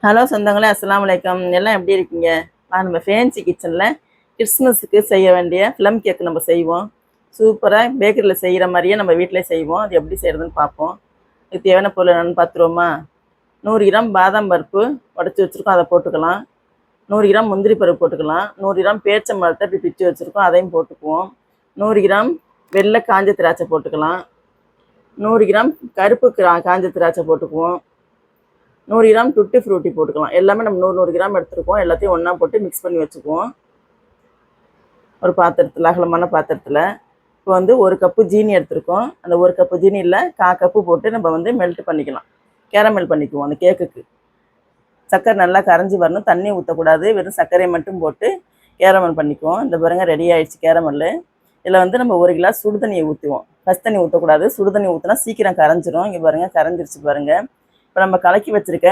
Hello சொந்தங்களே, அஸ்ஸலாமு அலைக்கும். எல்லாம் எப்படி இருக்கீங்க? நம்ம ஃபேன்சி கிச்சனில் கிறிஸ்மஸுக்கு செய்ய வேண்டிய ப்ளம் கேக் நம்ம செய்வோம். சூப்பராக பேக்கரியில் செய்கிற மாதிரியே நம்ம வீட்டிலே செய்வோம். அது எப்படி செய்கிறதுன்னு பார்ப்போம். இது தேவையான பொருள் என்னென்னு பார்த்துருவோமா? 100 கிராம் பாதாம் பருப்பு உடச்சி வச்சுருக்கோம், அதை போட்டுக்கலாம். 100 கிராம் முந்திரி பருப்பு போட்டுக்கலாம். 100 கிராம் பேரிச்சம்பழத்தை இப்படி பிச்சு வச்சுருக்கோம், அதையும் போட்டுக்குவோம். 100 கிராம் வெள்ளை காஞ்ச திராட்சை போட்டுக்கலாம். 100 கிராம் கருப்பு காஞ்ச திராட்சை போட்டுக்குவோம். 100 கிராம் டுட்டி ஃப்ரூட்டி போட்டுக்கலாம். எல்லாமே நம்ம 100 கிராம் எடுத்துருக்கோம். எல்லாத்தையும் ஒன்றா போட்டு மிக்ஸ் பண்ணி வச்சுக்குவோம். ஒரு பாத்திரத்தில், அகலமான பாத்திரத்தில். இப்போ வந்து 1 கப்பு ஜீனி எடுத்துருக்கோம். அந்த 1 கப்பு ஜீனியில் 1/4 கப்பு போட்டு நம்ம வந்து மெல்ட் பண்ணிக்கலாம். கேரமல் பண்ணிக்குவோம் அந்த கேக்குக்கு. சர்க்கரை நல்லா கரைஞ்சி வரணும், தண்ணி ஊற்றக்கூடாது, வெறும் சர்க்கரையை மட்டும் போட்டு கேரமல் பண்ணிக்குவோம். இந்த பாருங்க ரெடி ஆகிடுச்சு கேரமல். இதில் வந்து நம்ம 1 கிளாஸ் சுடு தண்ணியை ஊற்றுவோம். ஃபஸ்ட் தண்ணி ஊற்றக்கூடாது, சுடு தண்ணி ஊற்றினா சீக்கிரம் கரைஞ்சிரும். இங்கே பாருங்கள் கரைஞ்சிருச்சு பாருங்கள். இப்போ நம்ம கலக்கி வச்சுருக்க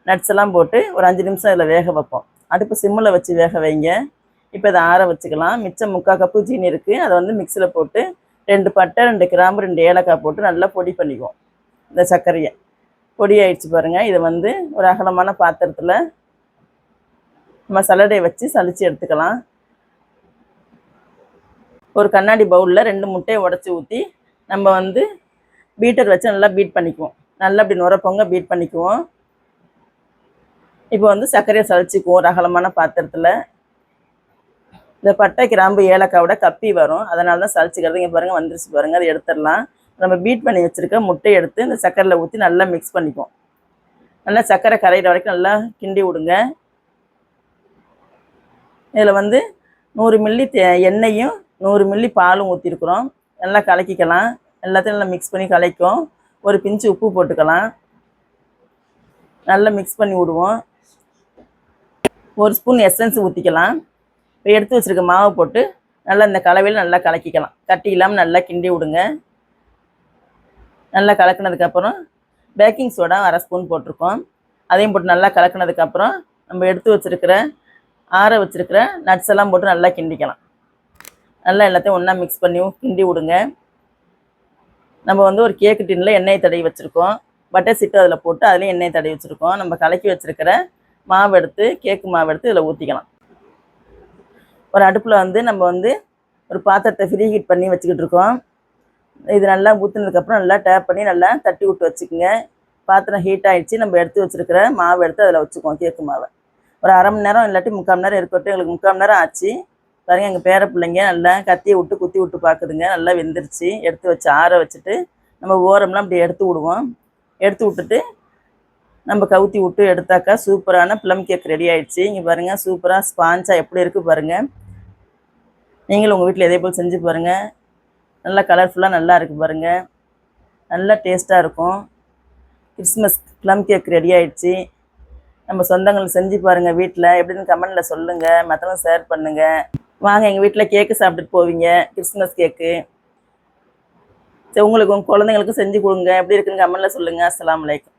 நட்ஸ் எல்லாம் போட்டு ஒரு 5 நிமிஷம் இதில் வேக வைப்போம். அடுப்பு சிம்மில் வச்சு வேக வைங்க. இப்போ இதை ஆற வச்சுக்கலாம். மிச்சம் 3/4 கப்பு ஜீனி இருக்குது, அதை வந்து மிக்சியில் போட்டு 2 பட்டை, 2 கிராம்பு, 2 ஏலக்காய் போட்டு நல்லா பொடி பண்ணிக்குவோம். இந்த சர்க்கரையை பொடி ஆயிடுச்சு பாருங்கள். இதை வந்து ஒரு அகலமான பாத்திரத்தில் நம்ம சல்லடையை வச்சு சலித்து எடுத்துக்கலாம். ஒரு கண்ணாடி பவுலில் 2 முட்டையை உடச்சி ஊற்றி நம்ம வந்து பீட்டர் வச்சு நல்லா பீட் பண்ணிக்குவோம். நல்லா அப்படி நுர பொங்க பீட் பண்ணிக்குவோம். இப்போ வந்து சர்க்கரையை சலிச்சுக்குவோம் ஒரு அகலமான பாத்திரத்தில். இந்த பட்டை, கிராம்பு, ஏலக்காயோட கப்பி வரும், அதனால தான் சலிச்சுக்கிறது. இங்கே பாருங்கள் வந்துருச்சு பாருங்கள், அதை எடுத்துடலாம். நம்ம பீட் பண்ணி வச்சுருக்க முட்டையை எடுத்து இந்த சர்க்கரையில் ஊற்றி நல்லா மிக்ஸ் பண்ணிக்குவோம். நல்லா சர்க்கரை கரையிற வரைக்கும் நல்லா கிண்டி விடுங்க. இதில் வந்து 100 மில்லி எண்ணெயும் 100 மில்லி பாலும் ஊற்றிருக்குறோம். நல்லா கலக்கிக்கலாம். எல்லாத்தையும் நல்லா மிக்ஸ் பண்ணி கலக்கும். ஒரு பிஞ்சு உப்பு போட்டுக்கலாம். நல்லா மிக்ஸ் பண்ணி விடுவோம். 1 ஸ்பூன் எசன்ஸ் ஊற்றிக்கலாம். இப்போ எடுத்து வச்சுருக்க மாவை போட்டு நல்லா இந்த கலவையில் நல்லா கலக்கிக்கலாம். கட்டி இல்லாமல் நல்லா கிண்டி விடுங்க. நல்லா கலக்கினதுக்கப்புறம் பேக்கிங் சோடா 1/2 ஸ்பூன் போட்டிருக்கோம். அதையும் போட்டு நல்லா கலக்கினதுக்கப்புறம் நம்ம எடுத்து வச்சுருக்கிற ஆற வச்சுருக்கிற நட்ஸ் எல்லாம் போட்டு நல்லா கிண்டிக்கலாம். நல்லா எல்லாத்தையும் ஒன்றா மிக்ஸ் பண்ணி கிண்டி விடுங்க. நம்ம வந்து ஒரு கேக்கு டின்னில் எண்ணெய் தடவி வச்சுருக்கோம். பட்டர் சீட்டு அதில் போட்டு அதுலேயும் எண்ணெய் தடவி வச்சுருக்கோம். நம்ம கலக்கி வச்சுருக்கிற மாவு எடுத்து, கேக்கு மாவு எடுத்து இதில் ஊற்றிக்கலாம். ஒரு அடுப்பில் வந்து நம்ம வந்து ஒரு பாத்திரத்தை ஃப்ரீ ஹீட் பண்ணி வச்சுக்கிட்டு இருக்கோம். இது நல்லா ஊற்றுனதுக்கப்புறம் நல்லா டேப் பண்ணி நல்லா தட்டி விட்டு வச்சுக்கோங்க. பாத்திரம் ஹீட் ஆகிடுச்சு. நம்ம எடுத்து வச்சுருக்கிற மாவு எடுத்து அதில் வச்சுக்குவோம். கேக்கு மாவை ஒரு 1/2 மணி நேரம் இல்லாட்டி 3/4 மணி நேரம் இருக்கட்டும். எங்களுக்கு 3/4 மணி நேரம் ஆச்சு பாருங்கள். எங்கள் பேர பிள்ளைங்க நல்லா கத்தியை விட்டு குத்தி விட்டு பார்க்குதுங்க. நல்லா வெந்துருச்சு. எடுத்து வச்சு ஆற வச்சுட்டு நம்ம ஓரம்லாம் அப்படி எடுத்து விடுவோம். எடுத்து விட்டுட்டு நம்ம கவுத்தி விட்டு எடுத்தாக்கா சூப்பரான ப்ளம் கேக் ரெடி ஆகிடுச்சு. இங்கே பாருங்கள் சூப்பராக ஸ்பாஞ்சாக எப்படி இருக்குது பாருங்கள். நீங்களும் உங்கள் வீட்டில் இதே போல் செஞ்சு பாருங்கள். நல்லா கலர்ஃபுல்லாக நல்லா இருக்குது பாருங்கள். நல்லா டேஸ்ட்டாக இருக்கும். கிறிஸ்மஸ் ப்ளம் கேக் ரெடி ஆகிடுச்சு. நம்ம சொந்தங்களுக்கு செஞ்சு பாருங்கள் வீட்டில். எப்படின்னு கமெண்டில் சொல்லுங்கள். மற்றவங்க ஷேர் பண்ணுங்கள். வாங்க எங்கள் வீட்டில் கேக்கு சாப்பிட்டுட்டு போவீங்க. கிறிஸ்மஸ் கேக்கு சரி, உங்களுக்கு உங்கள் குழந்தைங்களுக்கும் செஞ்சு கொடுங்க. எப்படி இருக்குன்னு கமெண்டில் சொல்லுங்கள். அஸ்ஸலாமு அலைக்கும்.